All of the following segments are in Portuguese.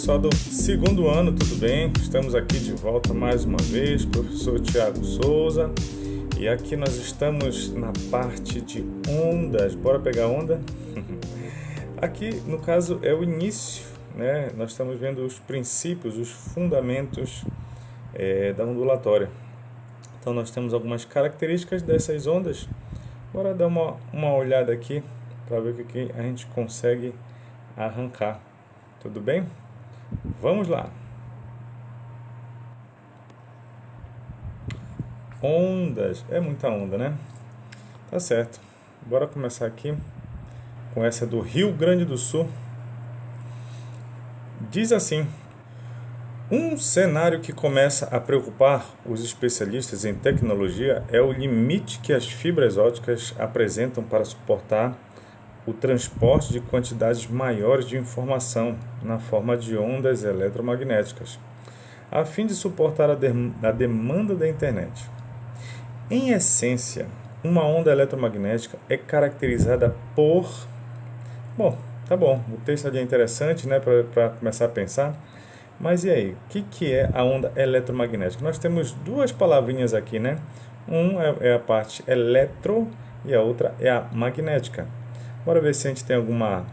pessoal do segundo ano, tudo bem? Estamos aqui de volta mais uma vez, professor Tiago Souza. E aqui nós estamos na parte de ondas. Bora pegar onda? Aqui, no caso, é o início, né? Nós estamos vendo os princípios, os fundamentos da ondulatória. Então, nós temos algumas características dessas ondas. Bora dar uma olhada aqui para ver o que a gente consegue arrancar. Tudo bem? Vamos lá. Ondas. É muita onda, né? Tá certo. Bora começar aqui com essa do Rio Grande do Sul. Diz assim: um cenário que começa a preocupar os especialistas em tecnologia é o limite que as fibras ópticas apresentam para suportar o transporte de quantidades maiores de informação na forma de ondas eletromagnéticas, a fim de suportar a demanda da internet. Em essência, uma onda eletromagnética é caracterizada por... Bom, tá bom, o texto ali é interessante, né, para começar a pensar. Mas e aí, o que é a onda eletromagnética? Nós temos duas palavrinhas aqui, né? Um é a parte eletro e a outra é a magnética. Bora ver se a gente tem alguma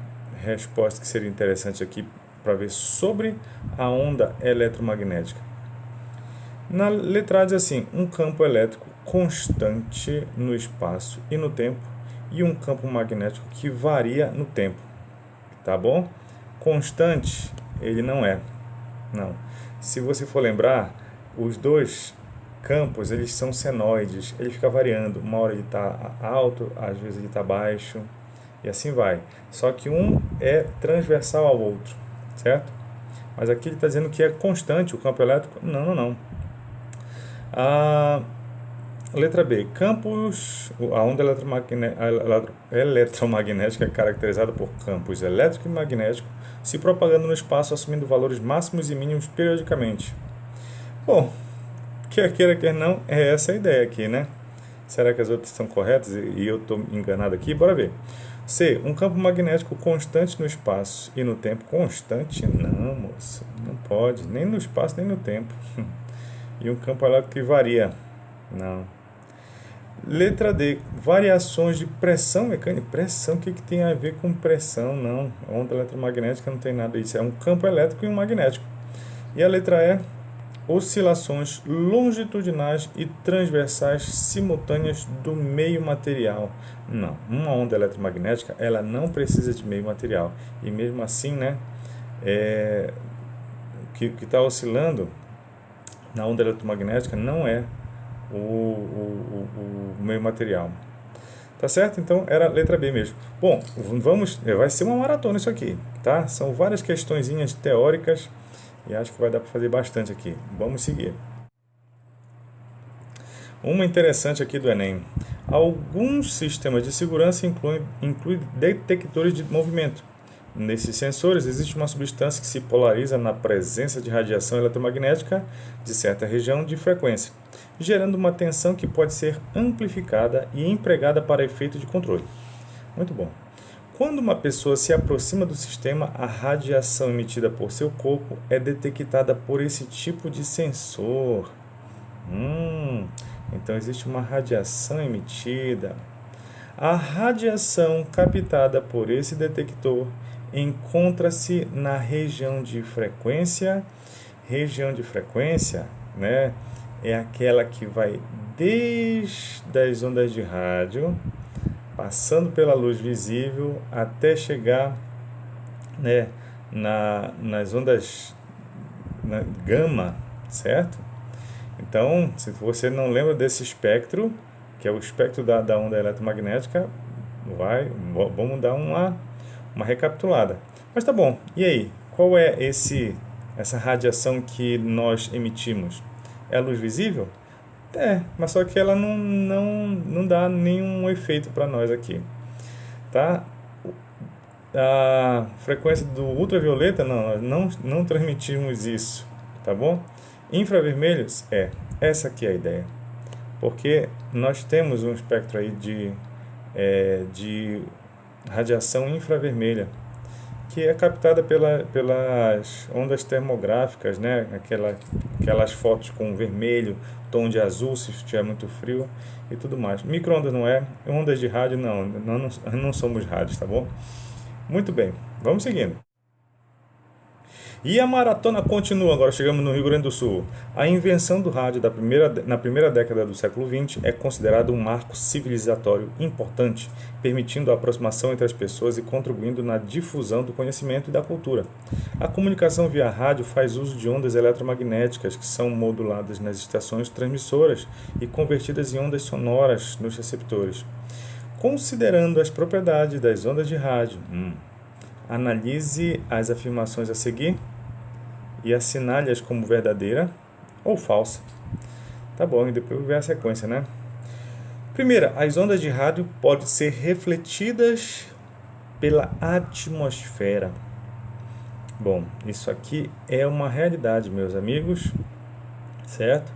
resposta que seria interessante aqui para ver sobre a onda eletromagnética. Na letra A diz assim: um campo elétrico constante no espaço e no tempo e um campo magnético que varia no tempo. Tá bom? Constante, ele não é. Não. Se você for lembrar, os dois campos, eles são senoides. Ele fica variando. Uma hora ele está alto, às vezes ele está baixo. E assim vai. Só que um é transversal ao outro, certo? Mas aqui ele está dizendo que é constante o campo elétrico. Não. A letra B. A onda eletromagnética é caracterizada por campos elétrico e magnético se propagando no espaço, assumindo valores máximos e mínimos periodicamente. Bom, quer queira, quer não, é essa a ideia aqui, né? Será que as outras estão corretas e eu estou enganado aqui? Bora ver. C. Um campo magnético constante no espaço e no tempo. Constante? Não, moço. Não pode. Nem no espaço, nem no tempo. E um campo elétrico que varia. Não. Letra D. Variações de pressão mecânica. Pressão? O que tem a ver com pressão? Não. A onda eletromagnética não tem nada disso. É um campo elétrico e um magnético. E a letra E. Oscilações longitudinais e transversais simultâneas do meio material. Não, uma onda eletromagnética ela não precisa de meio material. E mesmo assim, né, que está oscilando na onda eletromagnética não é o meio material. Tá certo? Então era a letra B mesmo. Bom, vai ser uma maratona isso aqui, tá? São várias questõezinhas teóricas. E acho que vai dar para fazer bastante aqui. Vamos seguir. Uma interessante aqui do Enem. Alguns sistemas de segurança incluem detectores de movimento. Nesses sensores existe uma substância que se polariza na presença de radiação eletromagnética de certa região de frequência, gerando uma tensão que pode ser amplificada e empregada para efeito de controle. Muito bom. Quando uma pessoa se aproxima do sistema, a radiação emitida por seu corpo é detectada por esse tipo de sensor. Então existe uma radiação emitida. A radiação captada por esse detector encontra-se na região de frequência. Região de frequência, né, é aquela que vai desde as ondas de rádio, passando pela luz visível até chegar, né, nas ondas gama, certo? Então, se você não lembra desse espectro, que é o espectro da onda eletromagnética, vamos dar uma recapitulada. Mas tá bom, e aí? Qual é essa radiação que nós emitimos? É a luz visível? Mas só que ela não dá nenhum efeito para nós aqui, tá? A frequência do ultravioleta, nós não transmitimos isso, tá bom? Infravermelhos, essa aqui é a ideia, porque nós temos um espectro aí de radiação infravermelha, que é captada pelas ondas termográficas, né? Aquelas fotos com vermelho, tom de azul se estiver muito frio e tudo mais. Micro-ondas não é, ondas de rádio não, não somos rádios, tá bom? Muito bem, vamos seguindo. E a maratona continua, agora chegamos no Rio Grande do Sul. A invenção do rádio na primeira década do século XX é considerada um marco civilizatório importante, permitindo a aproximação entre as pessoas e contribuindo na difusão do conhecimento e da cultura. A comunicação via rádio faz uso de ondas eletromagnéticas que são moduladas nas estações transmissoras e convertidas em ondas sonoras nos receptores. Considerando as propriedades das ondas de rádio, analise as afirmações a seguir e assinale-as como verdadeira ou falsa. Tá bom, e depois ver a sequência, né? Primeira, as ondas de rádio podem ser refletidas pela atmosfera. Bom, isso aqui é uma realidade, meus amigos, certo?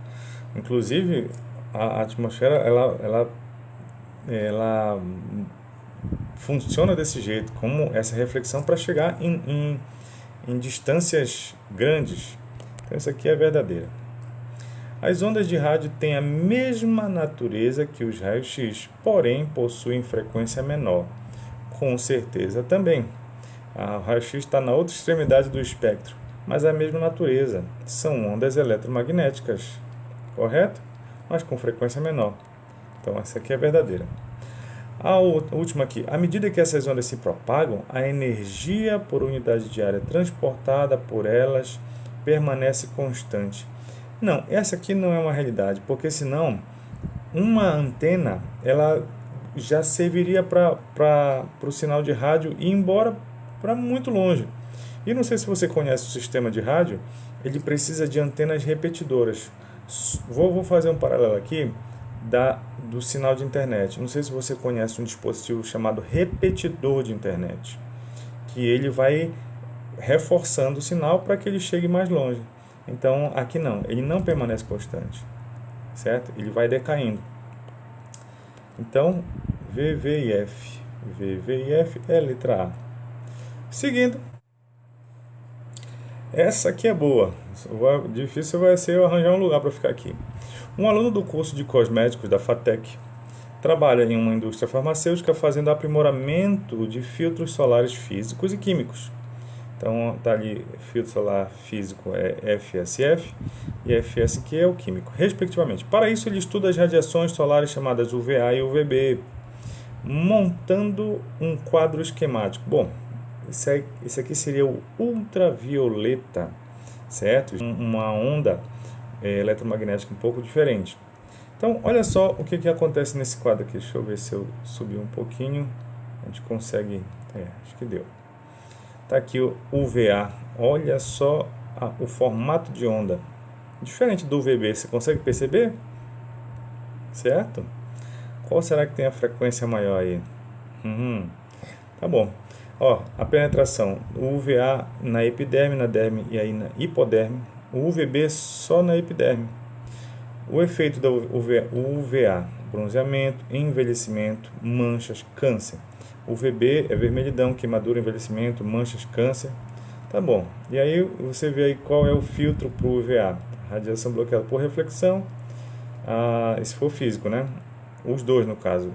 Inclusive, a atmosfera, ela funciona desse jeito, como essa reflexão para chegar em distâncias grandes. Então isso aqui é verdadeira. As ondas de rádio têm a mesma natureza que os raios X, porém possuem frequência menor. Com certeza também. O raio-x está na outra extremidade do espectro, mas é a mesma natureza. São ondas eletromagnéticas, correto? Mas com frequência menor. Então essa aqui é verdadeira. A última aqui. À medida que essas ondas se propagam, a energia por unidade de área transportada por elas permanece constante. Não, essa aqui não é uma realidade, porque senão uma antena ela já serviria para o sinal de rádio ir embora para muito longe. E não sei se você conhece o sistema de rádio, ele precisa de antenas repetidoras. Vou fazer um paralelo aqui do sinal de internet. Não sei se você conhece um dispositivo chamado repetidor de internet, que ele vai reforçando o sinal para que ele chegue mais longe. Então aqui não, ele não permanece constante, certo? Ele vai decaindo. Então VVIF é a letra A. Seguindo, essa aqui é boa. Difícil vai ser eu arranjar um lugar para ficar aqui. Um aluno do curso de cosméticos da FATEC trabalha em uma indústria farmacêutica fazendo aprimoramento de filtros solares físicos e químicos. Então, tá ali, filtro solar físico é FSF e FSQ é o químico, respectivamente. Para isso, ele estuda as radiações solares chamadas UVA e UVB, montando um quadro esquemático. Bom, esse aqui seria o ultravioleta, certo? Uma onda eletromagnética um pouco diferente. Então, olha só o que acontece nesse quadro aqui. Deixa eu ver se eu subir um pouquinho. A gente consegue... acho que deu. Está aqui o UVA. Olha só o formato de onda. Diferente do UVB, você consegue perceber? Certo? Qual será que tem a frequência maior aí? Tá bom. Ó, a penetração. O UVA na epiderme, na derme e aí na hipoderme. O UVB só na epiderme. O efeito da UVA, bronzeamento, envelhecimento, manchas, câncer. O UVB é vermelhidão, queimadura, envelhecimento, manchas, câncer. Tá bom. E aí você vê aí qual é o filtro para o UVA. Radiação bloqueada por reflexão. Se for físico, né? Os dois no caso.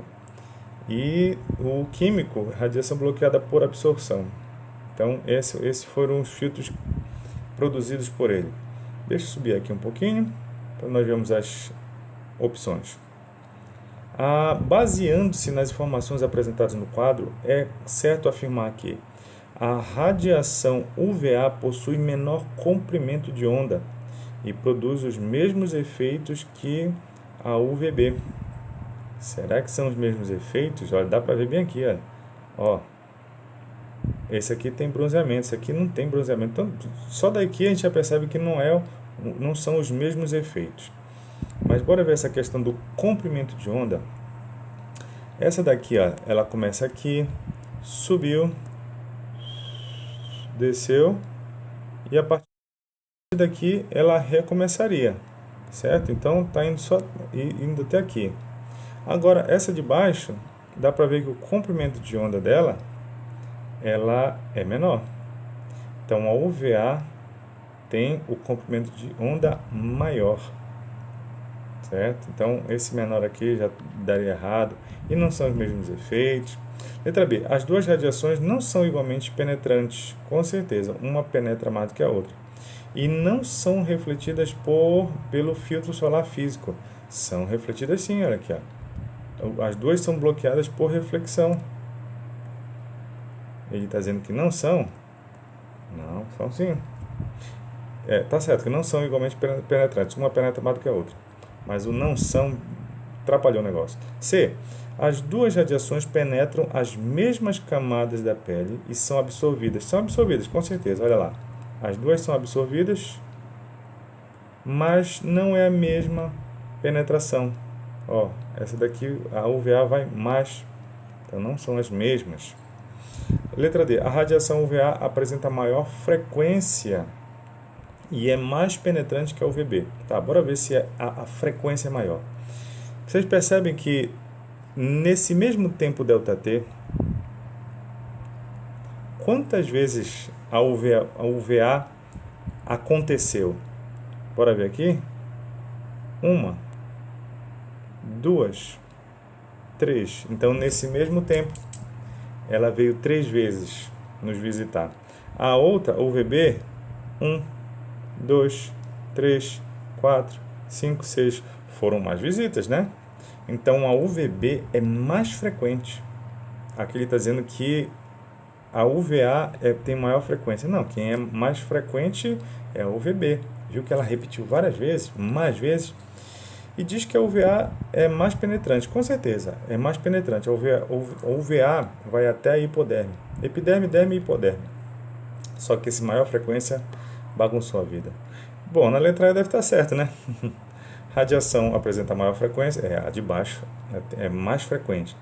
E o químico, radiação bloqueada por absorção. Então esses foram os filtros produzidos por ele. Deixa eu subir aqui um pouquinho para nós vermos as opções. Baseando-se nas informações apresentadas no quadro, é certo afirmar que a radiação UVA possui menor comprimento de onda e produz os mesmos efeitos que a UVB. Será que são os mesmos efeitos? Olha, dá para ver bem aqui, ó. Esse aqui tem bronzeamento, esse aqui não tem bronzeamento. Então, só daqui a gente já percebe que não são os mesmos efeitos. Mas bora ver essa questão do comprimento de onda. Essa daqui, ó, ela começa aqui, subiu, desceu e a partir daqui ela recomeçaria, certo? Então tá indo até aqui. Agora essa de baixo, dá para ver que o comprimento de onda dela ela é menor. Então, a UVA tem o comprimento de onda maior, certo? Então, esse menor aqui já daria errado e não são os mesmos efeitos. Letra B. As duas radiações não são igualmente penetrantes, com certeza. Uma penetra mais do que a outra. E não são refletidas pelo filtro solar físico. São refletidas sim, olha aqui, ó. As duas são bloqueadas por reflexão. Ele está dizendo que não são? Não, são sim. Tá certo que não são igualmente penetrantes. Uma penetra mais do que a outra. Mas o não são atrapalhou o negócio. C. As duas radiações penetram as mesmas camadas da pele e são absorvidas. São absorvidas, com certeza. Olha lá. As duas são absorvidas, mas não é a mesma penetração. Ó, essa daqui, a UVA vai mais. Então, não são as mesmas. Letra D. A radiação UVA apresenta maior frequência e é mais penetrante que a UVB. Tá, bora ver se a frequência é maior. Vocês percebem que nesse mesmo tempo ΔT, quantas vezes a UVA aconteceu? Bora ver aqui. 1, 2, 3. Então, nesse mesmo tempo, ela veio 3 vezes nos visitar. A outra, a UVB, 1, 2, 3, 4, 5, 6. Foram mais visitas, né? Então, a UVB é mais frequente. Aqui ele está dizendo que a UVA tem maior frequência. Não, quem é mais frequente é a UVB. Viu que ela repetiu várias vezes, mais vezes. E diz que a UVA é mais penetrante. Com certeza, é mais penetrante. A UVA vai até a hipoderme. Epiderme, derme e hipoderme. Só que essa maior frequência bagunçou a vida. Bom, na letra E deve estar certo, né? Radiação apresenta maior frequência, a de baixo é mais frequente.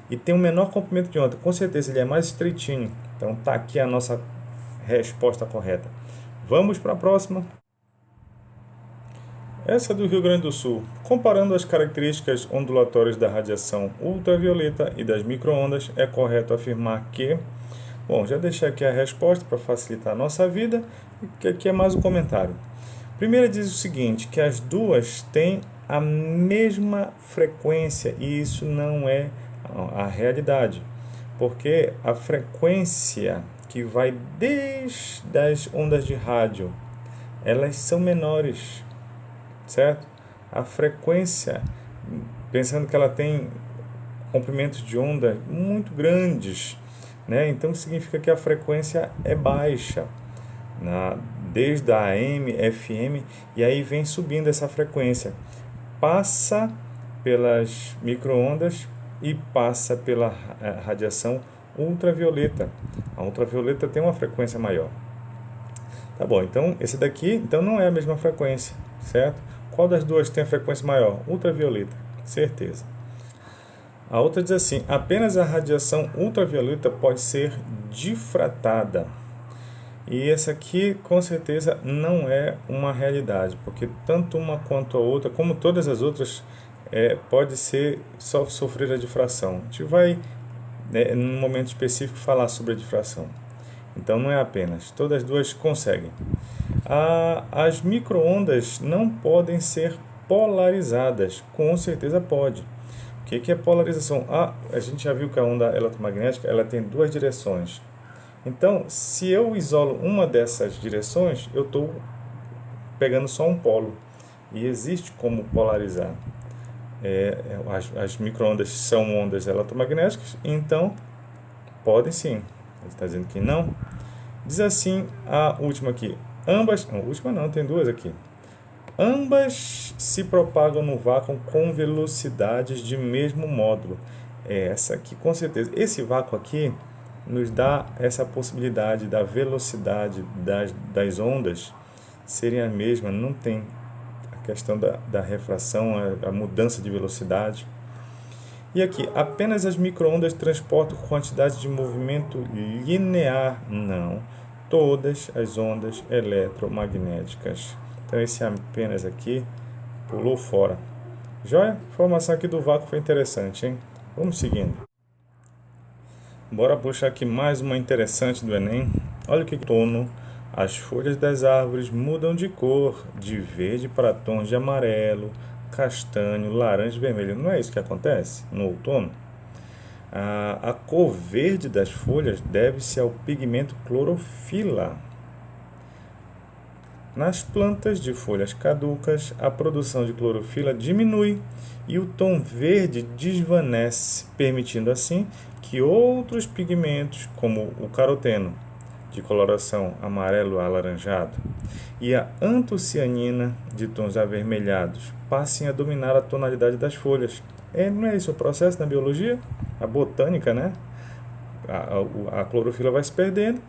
E tem um menor comprimento de onda, com certeza ele é mais estreitinho. Então tá aqui a nossa resposta correta. Vamos para a próxima. Essa é do Rio Grande do Sul. Comparando as características ondulatórias da radiação ultravioleta e das microondas, é correto afirmar que... Bom, já deixei aqui a resposta para facilitar a nossa vida, e que aqui é mais um comentário. Primeiro diz o seguinte, que as duas têm a mesma frequência, e isso não é a realidade, porque a frequência que vai desde as ondas de rádio, elas são menores, certo? A frequência, pensando que ela tem comprimentos de onda muito grandes, né? Então significa que a frequência é baixa, desde a AM, FM, e aí vem subindo essa frequência, passa pelas microondas e passa pela radiação ultravioleta. A ultravioleta tem uma frequência maior. Tá bom, então esse daqui então não é a mesma frequência, certo? Qual das duas tem a frequência maior? Ultravioleta, certeza. A outra diz assim, apenas a radiação ultravioleta pode ser difratada. E essa aqui, com certeza, não é uma realidade, porque tanto uma quanto a outra, como todas as outras, pode ser só sofrer a difração. A gente vai, num momento específico, falar sobre a difração. Então, não é apenas. Todas as duas conseguem. As microondas não podem ser polarizadas. Com certeza pode. O que é polarização? A gente já viu que a onda eletromagnética ela tem duas direções. Então, se eu isolo uma dessas direções, eu estou pegando só um polo. E existe como polarizar. As microondas são ondas eletromagnéticas, então podem sim. Ele está dizendo que não. Diz assim a última aqui. A última não, tem duas aqui. Ambas se propagam no vácuo com velocidades de mesmo módulo. Essa aqui, com certeza. Esse vácuo aqui nos dá essa possibilidade da velocidade das ondas serem a mesma, não tem a questão da refração, a mudança de velocidade. E aqui, apenas as microondas transportam quantidade de movimento linear. Não, todas as ondas eletromagnéticas. Então esse apenas aqui pulou fora. Joia? A informação aqui do vácuo foi interessante, hein? Vamos seguindo. Bora puxar aqui mais uma interessante do Enem. Olha o que outono. As folhas das árvores mudam de cor, de verde para tons de amarelo, castanho, laranja e vermelho. Não é isso que acontece no outono? A cor verde das folhas deve-se ao pigmento clorofila. Nas plantas de folhas caducas, a produção de clorofila diminui e o tom verde desvanece, permitindo assim que outros pigmentos, como o caroteno, de coloração amarelo alaranjado, e a antocianina, de tons avermelhados, passem a dominar a tonalidade das folhas. Não é isso o processo na biologia? A botânica, né? A clorofila vai se perdendo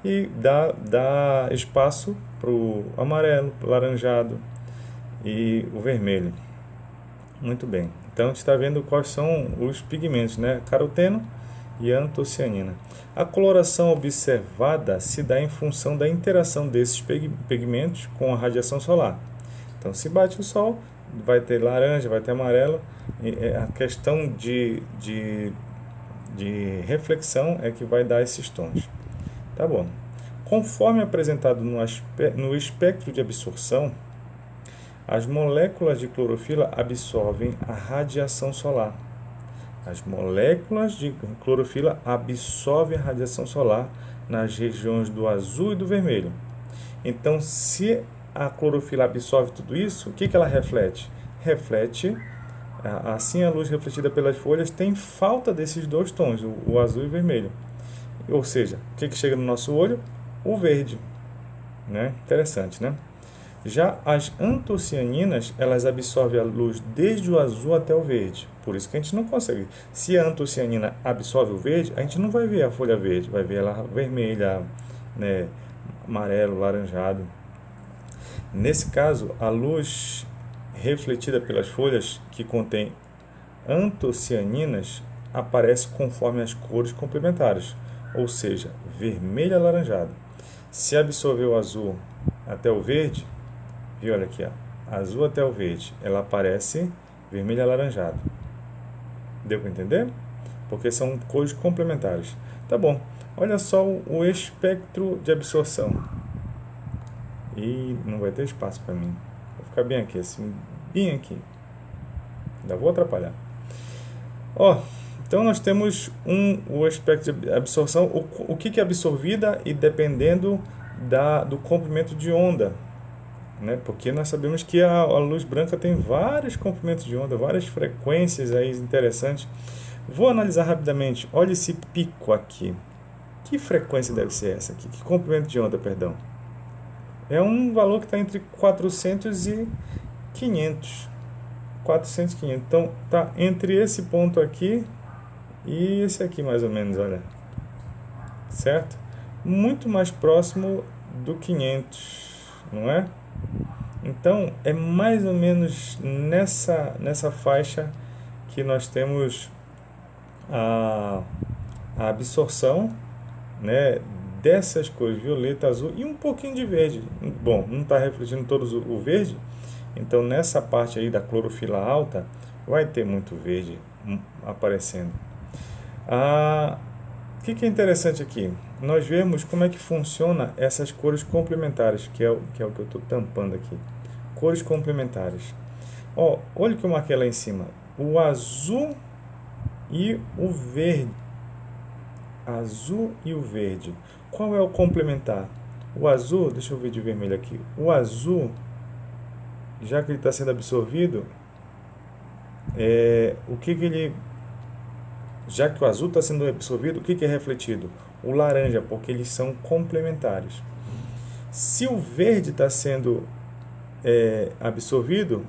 e dá espaço para o amarelo, laranjado e o vermelho. Muito bem. Então a gente está vendo quais são os pigmentos, né? Caroteno e antocianina. A coloração observada se dá em função da interação desses pigmentos com a radiação solar. Então, se bate o sol, vai ter laranja, vai ter amarelo. A questão de reflexão é que vai dar esses tons. Tá bom. Conforme apresentado no espectro de absorção, as moléculas de clorofila absorvem a radiação solar. As moléculas de clorofila absorvem a radiação solar nas regiões do azul e do vermelho. Então, se a clorofila absorve tudo isso, o que ela reflete? Reflete, assim a luz refletida pelas folhas tem falta desses dois tons, o azul e o vermelho. Ou seja, o que chega no nosso olho? O verde. Né? Interessante, né? Já as antocianinas, elas absorvem a luz desde o azul até o verde. Por isso que a gente não consegue. Se a antocianina absorve o verde, a gente não vai ver a folha verde, vai ver ela vermelha, né, amarelo, laranjado. Nesse caso, a luz refletida pelas folhas que contém antocianinas aparece conforme as cores complementares, ou seja, vermelho alaranjado. Se absorver o azul até o verde, e olha aqui, ó, azul até o verde, ela aparece vermelho alaranjado. Deu para entender? Porque são cores complementares. Tá bom. Olha só o espectro de absorção. E não vai ter espaço para mim. Vou ficar bem aqui, assim, bem aqui. Ainda vou atrapalhar. Ó, então nós temos o espectro de absorção, o que é absorvida e dependendo do comprimento de onda. Né? Porque nós sabemos que a luz branca tem vários comprimentos de onda, várias frequências aí interessantes. Vou analisar rapidamente. Olha esse pico aqui. Que frequência deve ser essa aqui? Que comprimento de onda, perdão? É um valor que está entre 400 e 500. 400 e 500. Então, está entre esse ponto aqui e esse aqui, mais ou menos, olha. Certo? Muito mais próximo do 500, não é? Então, é mais ou menos nessa faixa que nós temos a absorção, né, dessas cores violeta, azul e um pouquinho de verde. Bom, não está refletindo todos o verde, então nessa parte aí da clorofila alta vai ter muito verde aparecendo. O que é interessante aqui? Nós vemos como é que funciona essas cores complementares, que é o que eu estou tampando aqui. Cores complementares. Ó, olha o que eu marquei lá em cima. O azul e o verde. Azul e o verde. Qual é o complementar? O azul, deixa eu ver de vermelho aqui. O azul, já que ele está sendo absorvido, o que ele... Já que o azul está sendo absorvido, o que é refletido? O laranja, porque eles são complementares. Se o verde está sendo absorvido,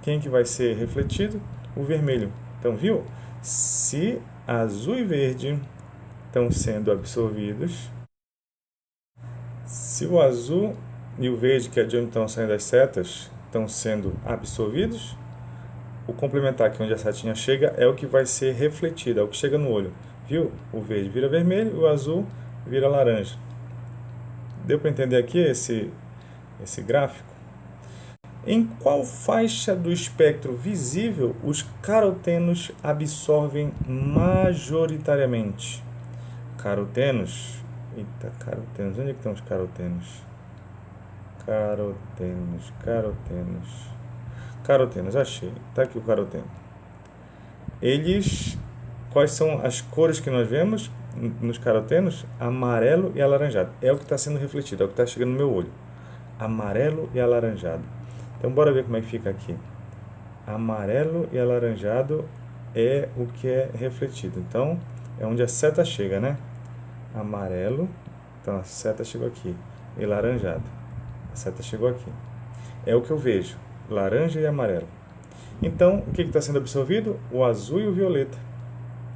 quem que vai ser refletido? O vermelho. Então, viu? Se azul e verde estão sendo absorvidos, se o azul e o verde, que é de onde estão saindo as setas, estão sendo absorvidos, o complementar, que é onde a setinha chega, é o que vai ser refletido, é o que chega no olho. Viu? O verde vira vermelho, o azul vira laranja. Deu para entender aqui esse gráfico? Em qual faixa do espectro visível os carotenos absorvem majoritariamente? carotenos. Eita, carotenos. Onde é que estão os carotenos? Carotenos, achei. Tá aqui o caroteno. Eles, quais são as cores que nós vemos nos carotenos? Amarelo e alaranjado. É o que está sendo refletido, é o que está chegando no meu olho. Amarelo e alaranjado. Então, bora ver como é que fica aqui. Amarelo e alaranjado é o que é refletido. Então, é onde a seta chega, né? Amarelo, então a seta chegou aqui. E laranjado, a seta chegou aqui. É o que eu vejo, laranja e amarelo. Então, o que está sendo absorvido? O azul e o violeta.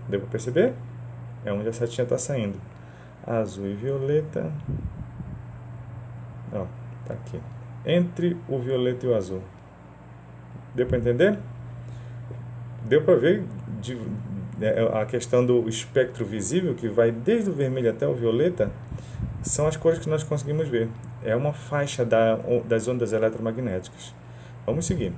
Deu para perceber? É onde a setinha está saindo. Azul e violeta. Ó, tá aqui. Entre o violeta e o azul. Deu para entender? Deu para ver a questão do espectro visível, que vai desde o vermelho até o violeta, são as cores que nós conseguimos ver. É uma faixa das ondas eletromagnéticas. Vamos seguir.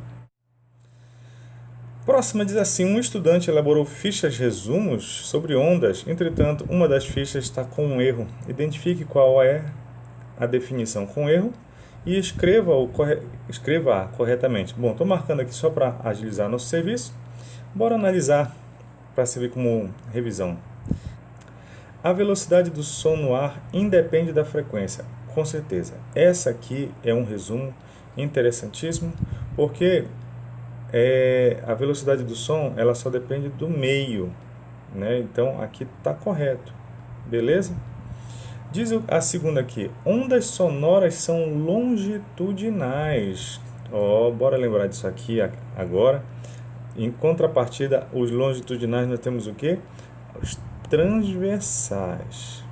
Próxima diz assim: um estudante elaborou fichas resumos sobre ondas, entretanto, uma das fichas está com um erro. Identifique qual é a definição com erro e escreva-a corretamente. Bom, estou marcando aqui só para agilizar nosso serviço. Bora analisar para servir como revisão. A velocidade do som no ar independe da frequência, com certeza. Essa aqui é um resumo interessantíssimo, porque a velocidade do som ela só depende do meio, né? Então aqui está correto, beleza? Diz a segunda aqui: ondas sonoras são longitudinais. Bora lembrar disso aqui agora. Em contrapartida, os longitudinais nós temos o que? Os transversais.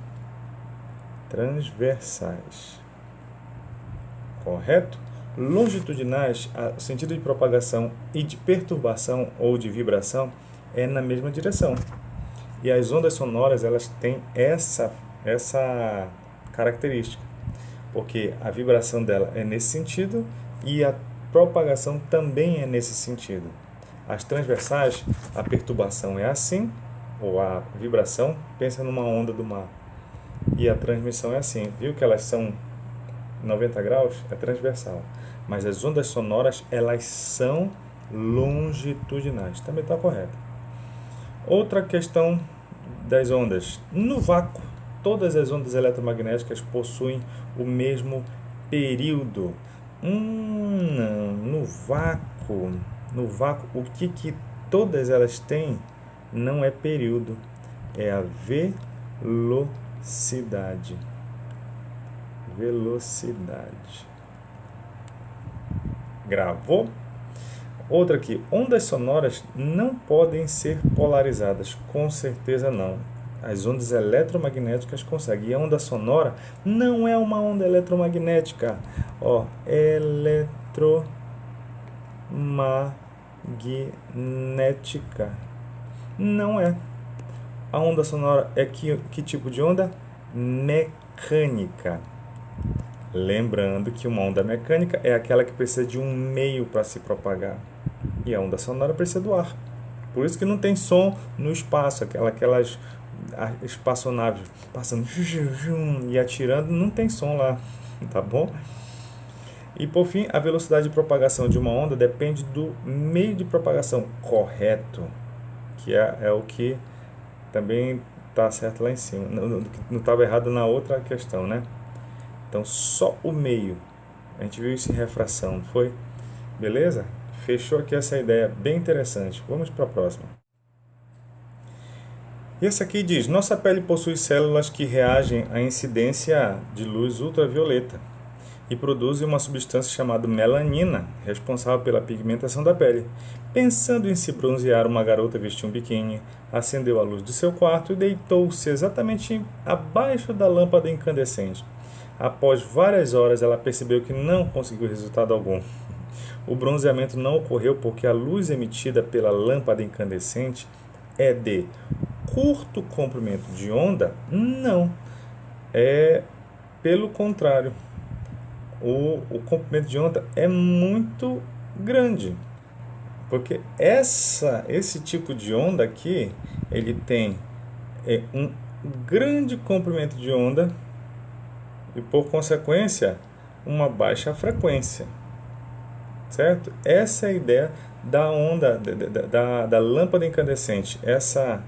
Correto? Longitudinais, o sentido de propagação e de perturbação ou de vibração é na mesma direção. E as ondas sonoras, elas têm essa característica, porque a vibração dela é nesse sentido e a propagação também é nesse sentido. As transversais, a perturbação é assim, ou a vibração, pensa numa onda do mar. E a transmissão é assim. Viu que elas são 90 graus? É transversal. Mas as ondas sonoras, elas são longitudinais. Também está correto. Outra questão das ondas. No vácuo, todas as ondas eletromagnéticas possuem o mesmo período. Não. No vácuo, o que todas elas têm não é período, é a velocidade. Gravou? Outra aqui: ondas sonoras não podem ser polarizadas. Com certeza não. As ondas eletromagnéticas conseguem. E a onda sonora não é uma onda eletromagnética. Eletromagnética. Não é. A onda sonora é que tipo de onda? Mecânica. Lembrando que uma onda mecânica é aquela que precisa de um meio para se propagar. E a onda sonora precisa do ar. Por isso que não tem som no espaço. Aquelas espaçonaves passando e atirando, não tem som lá. Tá bom? E por fim, a velocidade de propagação de uma onda depende do meio de propagação correto, que é o que também está certo lá em cima. Não estava errado na outra questão, né? Então, só o meio. A gente viu isso em refração, não foi? Beleza? Fechou aqui essa ideia bem interessante. Vamos para a próxima. E essa aqui diz: nossa pele possui células que reagem à incidência de luz ultravioleta e produzem uma substância chamada melanina, responsável pela pigmentação da pele. Pensando em se bronzear, uma garota vestiu um biquíni, acendeu a luz do seu quarto e deitou-se exatamente abaixo da lâmpada incandescente. Após várias horas, ela percebeu que não conseguiu resultado algum. O bronzeamento não ocorreu porque a luz emitida pela lâmpada incandescente é de curto comprimento de onda? Não. É pelo contrário. O comprimento de onda é muito grande. Porque esse tipo de onda aqui, ele tem grande comprimento de onda e, por consequência, uma baixa frequência, certo? Essa é a ideia da onda, da lâmpada incandescente, essa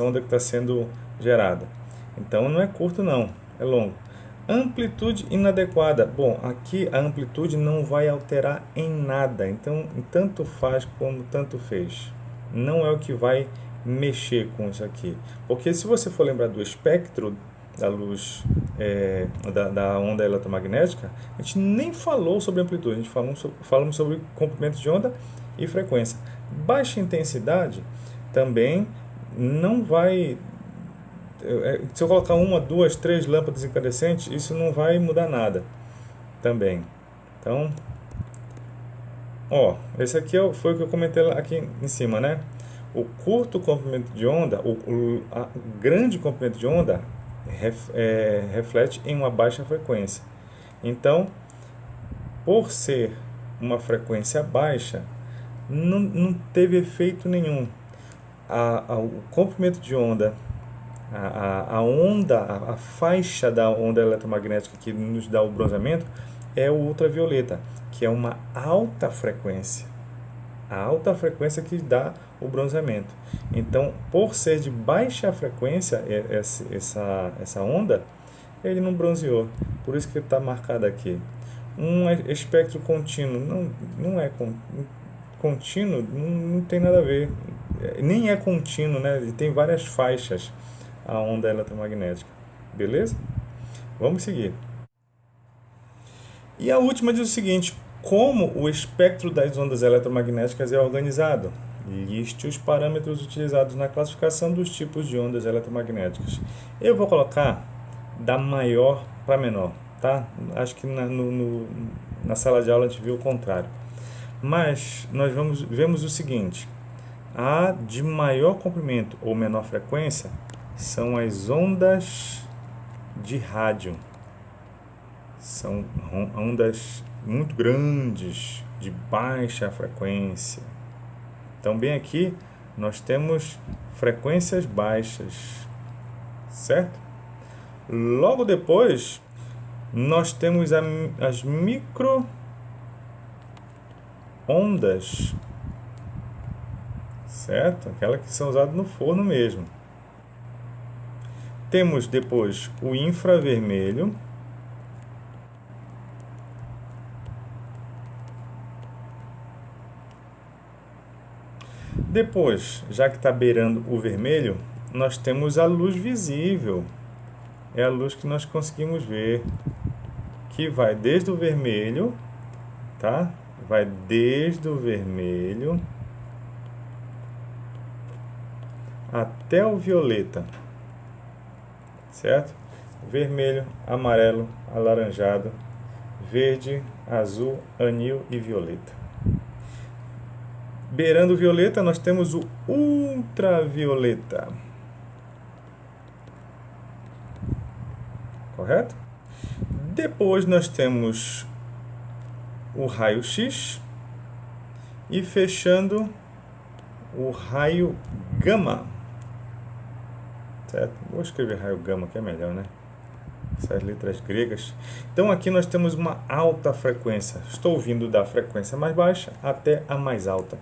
onda que está sendo gerada. Então não é curto não, é longo. Amplitude inadequada. Bom, aqui a amplitude não vai alterar em nada, então tanto faz como tanto fez. Não é o que vai mexer com isso aqui. Porque se você for lembrar do espectro da luz, da onda eletromagnética, a gente nem falou sobre amplitude, a gente falamos sobre comprimento de onda e frequência. Baixa intensidade também não vai... Se eu colocar uma, duas, três lâmpadas incandescentes, isso não vai mudar nada também. Então, esse aqui foi o que eu comentei aqui em cima, né? O curto comprimento de onda, a grande comprimento de onda reflete em uma baixa frequência. Então, por ser uma frequência baixa, não teve efeito nenhum. O comprimento de onda, a faixa da onda eletromagnética que nos dá o bronzeamento é o ultravioleta, que é uma alta frequência. A alta frequência que dá o bronzeamento. Então, por ser de baixa frequência essa onda, ele não bronzeou. Por isso que está marcado aqui. Um espectro contínuo não é contínuo, não tem nada a ver. Nem é contínuo, né? Ele tem várias faixas, a onda eletromagnética. Beleza? Vamos seguir. E a última diz o seguinte: como o espectro das ondas eletromagnéticas é organizado? Liste os parâmetros utilizados na classificação dos tipos de ondas eletromagnéticas. Eu vou colocar da maior para menor, tá? Acho que na sala de aula a gente viu o contrário. Mas nós vemos o seguinte: a de maior comprimento ou menor frequência são as ondas de rádio. São ondas muito grandes, de baixa frequência. Então, bem aqui, nós temos frequências baixas, certo? Logo depois, nós temos as micro-ondas, certo? Aquelas que são usadas no forno mesmo. Temos depois o infravermelho. Depois, já que está beirando o vermelho, nós temos a luz visível. É a luz que nós conseguimos ver, que vai desde o vermelho, tá? Vai desde o vermelho até o violeta, certo? Vermelho, amarelo, alaranjado, verde, azul, anil e violeta. Beirando o violeta, nós temos o ultravioleta. Correto? Depois nós temos o raio-x e fechando o raio gama. Certo? Vou escrever raio gama que é melhor, né? Essas letras gregas. Então aqui nós temos uma alta frequência. Estou vindo da frequência mais baixa até a mais alta.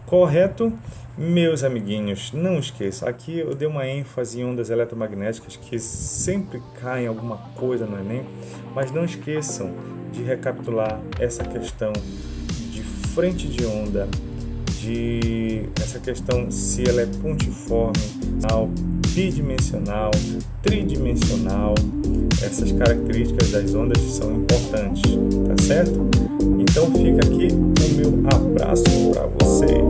Correto? Meus amiguinhos, não esqueçam, aqui eu dei uma ênfase em ondas eletromagnéticas que sempre caem alguma coisa no Enem, mas não esqueçam de recapitular essa questão de frente de onda, essa questão se ela é pontiforme, bidimensional, tridimensional. Essas características das ondas são importantes, tá certo? Então fica aqui o meu abraço para vocês.